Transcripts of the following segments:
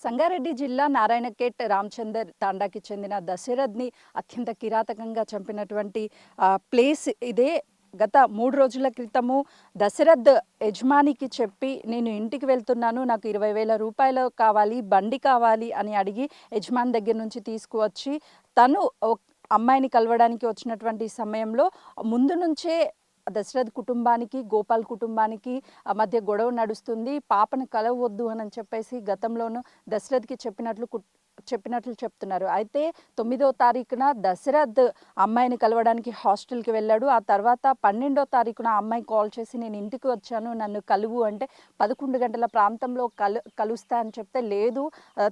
సంగారెడ్డి జిల్లా నారాయణఖేట్ రామచందర్ తాండాకి చెందిన దశరథ్ని అత్యంత కిరాతకంగా చంపినటువంటి ప్లేస్ ఇదే. గత 3 రోజుల క్రితము దశరథ్ యజమానికి చెప్పి నేను ఇంటికి వెళ్తున్నాను, నాకు 20,000 రూపాయలు కావాలి, బండి కావాలి అని అడిగి యజమాని దగ్గర నుంచి తీసుకువచ్చి తను అమ్మాయిని కలవడానికి వచ్చినటువంటి సమయంలో ముందు నుంచే దశరథ్ కుటుంబానికి, గోపాల్ కుటుంబానికి మధ్య గొడవ నడుస్తుంది. పాపను కలవొద్దు అని చెప్పేసి గతంలోనూ దశరథ్‌కి చెప్పినట్లు చెప్తున్నారు. అయితే 9వ తారీఖున దశరథ్ అమ్మాయిని కలవడానికి హాస్టల్‌కి వెళ్ళాడు. ఆ తర్వాత 12వ తారీఖున అమ్మాయి కాల్ చేసి నేను ఇంటికి వచ్చాను, నన్ను కలువు అంటే 11 గంటల ప్రాంతంలో కలుస్తా అని చెప్తే లేదు,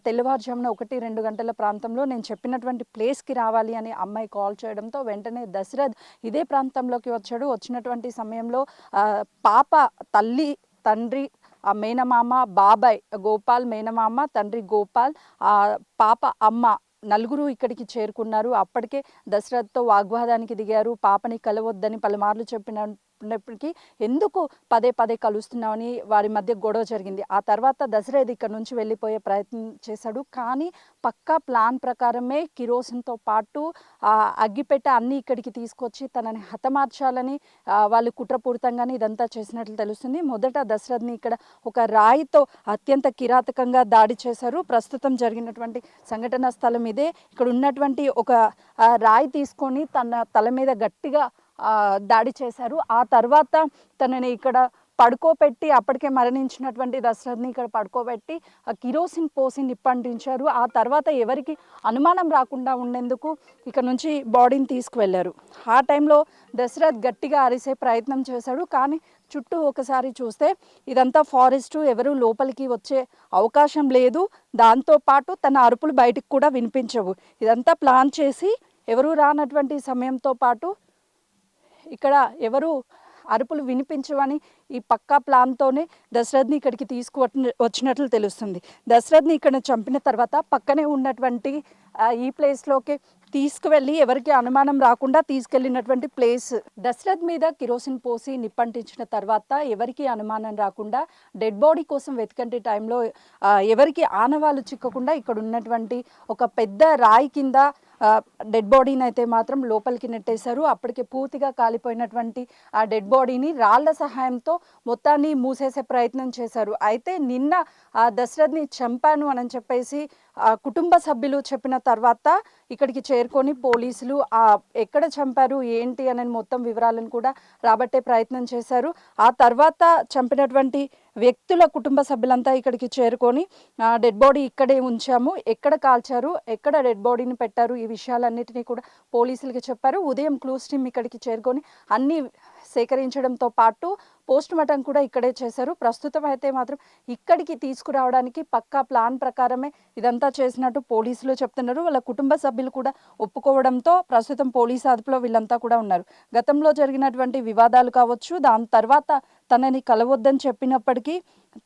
తెల్లవారుజామున 1, 2 గంటల ప్రాంతంలో నేను చెప్పినటువంటి ప్లేస్‌కి రావాలి అని అమ్మాయి కాల్ చేయడంతో వెంటనే దశరథ్ ఇదే ప్రాంతంలోకి వచ్చాడు. వచ్చినటువంటి సమయంలో పాప తల్లి, తండ్రి, మేనమామ, బాబాయ్ గోపాల్, మేనమామ, తండ్రి గోపాల్, పాప అమ్మ నలుగురు ఇక్కడికి చేరుకున్నారు. అప్పటికే దశరథ్‌తో వాగ్వాదానికి దిగారు. పాపని కలవొద్దని పలుమార్లు చెప్పినప్పటికీ ఎందుకు పదే పదే కలుస్తున్నామని వారి మధ్య గొడవ జరిగింది. ఆ తర్వాత దశరథ్ ఇక్కడ నుంచి వెళ్ళిపోయే ప్రయత్నం చేశాడు. కానీ పక్కా ప్లాన్ ప్రకారమే కిరోసిన్‌తో పాటు అగ్గిపెట్టె అన్నీ ఇక్కడికి తీసుకొచ్చి తనని హతమార్చాలని వాళ్ళు కుట్రపూరితంగానే ఇదంతా చేసినట్లు తెలుస్తుంది. మొదట దశరథ్‌ని ఇక్కడ ఒక రాయితో అత్యంత కిరాతకంగా దాడి చేశారు. ప్రస్తుతం జరిగినటువంటి సంఘటనా స్థలం ఇదే. ఇక్కడ ఉన్నటువంటి ఒక రాయి తీసుకొని తన తల మీద గట్టిగా దాడి చేశారు. ఆ తర్వాత తనని ఇక్కడ పడుకోబెట్టి అప్పటికే మరణించినటువంటి దశరథ్‌ని ఇక్కడ పడుకోబెట్టి కిరోసిన్ పోసి నిప్పంటించారు. ఆ తర్వాత ఎవరికి అనుమానం రాకుండా ఉండేందుకు ఇక్కడ నుంచి బాడీని తీసుకువెళ్ళారు. ఆ టైంలో దశరథ్ గట్టిగా అరిసే ప్రయత్నం చేశాడు. కానీ చుట్టూ ఒకసారి చూస్తే ఇదంతా ఫారెస్టు, ఎవరు లోపలికి వచ్చే అవకాశం లేదు. దాంతోపాటు తన అరుపులు బయటికి కూడా వినిపించవు. ఇదంతా ప్లాన్ చేసి ఎవరు రానటువంటి సమయంతో పాటు ఇక్కడ ఎవరు అరుపులు వినిపించవని ఈ పక్కా ప్లాన్తోనే దశరథ్ని ఇక్కడికి వచ్చినట్లు తెలుస్తుంది. దశరథ్ని ఇక్కడ చంపిన తర్వాత పక్కనే ఉన్నటువంటి ఈ ప్లేస్లోకి తీసుకువెళ్ళి ఎవరికి అనుమానం రాకుండా తీసుకెళ్ళినటువంటి ప్లేస్. దశరథ్ మీద కిరోసిన్ పోసి నిప్పంటించిన తర్వాత ఎవరికి అనుమానం రాకుండా డెడ్ బాడీ కోసం వెతికంటే టైంలో ఎవరికి ఆనవాళ్ళు చిక్కకుండా ఇక్కడ ఉన్నటువంటి ఒక పెద్ద రాయి కింద డెడ్ బాడీని అయితే మాత్రం లోపలికి నెట్టేశారు. అప్పటికే పూర్తిగా కాలిపోయినటువంటి ఆ డెడ్ బాడీని రాళ్ల సహాయంతో మొత్తాన్ని మూసేసే ప్రయత్నం చేశారు. అయితే నిన్న దశరథ్ని చంపాను అని చెప్పేసి కుటుంబ సభ్యులు చెప్పిన తర్వాత ఇక్కడికి చేరుకొని పోలీసులు ఎక్కడ చంపారు ఏంటి అనే మొత్తం వివరాలను కూడా రాబట్టే ప్రయత్నం చేశారు. ఆ తర్వాత చంపినటువంటి వ్యక్తుల కుటుంబ సభ్యులంతా ఇక్కడికి చేరుకొని డెడ్ బాడీ ఇక్కడే ఉంచాము, ఎక్కడ కాల్చారు, ఎక్కడ డెడ్ బాడీని పెట్టారు, ఈ విషయాలన్నిటినీ కూడా పోలీసులకి చెప్పారు. ఉదయం క్లూస్ టీమ్ ఇక్కడికి చేరుకొని అన్నీ సేకరించడంతో పాటు పోస్ట్ మార్టం కూడా ఇక్కడే చేశారు. ప్రస్తుతం అయితే మాత్రం ఇక్కడికి తీసుకురావడానికి పక్కా ప్లాన్ ప్రకారమే ఇదంతా చేసినట్టు పోలీసులు చెప్తున్నారు. వాళ్ళ కుటుంబ సభ్యులు కూడా ఒప్పుకోవడంతో ప్రస్తుతం పోలీసు అదుపులో వీళ్ళంతా కూడా ఉన్నారు. గతంలో జరిగినటువంటి వివాదాలు కావచ్చు, దాని తర్వాత తనని కలవొద్దని చెప్పినప్పటికీ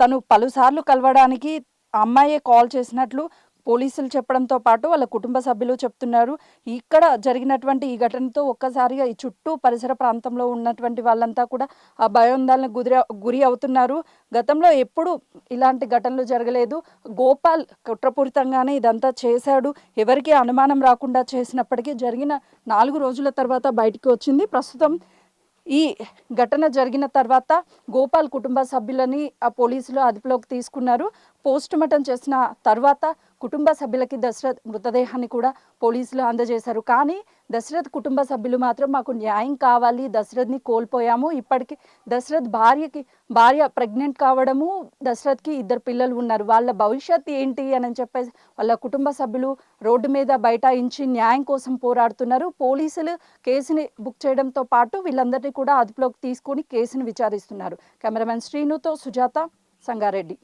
తను పలుసార్లు కలవడానికి అమ్మాయే కాల్ చేసినట్లు పోలీసులు చెప్పడంతో పాటు వాళ్ళ కుటుంబ సభ్యులు చెప్తున్నారు. ఇక్కడ జరిగినటువంటి ఈ ఘటనతో ఒక్కసారిగా ఈ చుట్టూ పరిసర ప్రాంతంలో ఉన్నటువంటి వాళ్ళంతా కూడా భయోందోళనకు గురి అవుతున్నారు. గతంలో ఎప్పుడు ఇలాంటి ఘటనలు జరగలేదు. గోపాల్ కుట్రపూరితంగానే ఇదంతా చేశాడు, ఎవరికి అనుమానం రాకుండా చేసినప్పటికీ జరిగిన 4 రోజుల తర్వాత బయటికి వచ్చింది. ప్రస్తుతం ఈ ఘటన జరిగిన తర్వాత గోపాల్ కుటుంబ సభ్యులని పోలీసులు అదుపులోకి తీసుకున్నారు. పోస్ట్ మార్టం చేసిన తర్వాత కుటుంబ సభ్యులకి దశరథ్ మృతదేహాన్ని కూడా పోలీసులు అందజేశారు. కానీ దశరథ్ కుటుంబ సభ్యులు మాత్రం మాకు న్యాయం కావాలి, దశరథ్ని కోల్పోయాము, ఇప్పటికీ దశరథ్ భార్య ప్రెగ్నెంట్ కావడము, దశరథ్కి 2 పిల్లలు ఉన్నారు, వాళ్ళ భవిష్యత్ ఏంటి అని చెప్పేసి వాళ్ళ కుటుంబ సభ్యులు రోడ్డు మీద బైఠాయించి న్యాయం కోసం పోరాడుతున్నారు. పోలీసులు కేసుని బుక్ చేయడంతో పాటు వీళ్ళందరినీ కూడా అదుపులోకి తీసుకొని కేసును విచారిస్తున్నారు. కెమెరామెన్ శ్రీనుతో సుజాత, సంగారెడ్డి.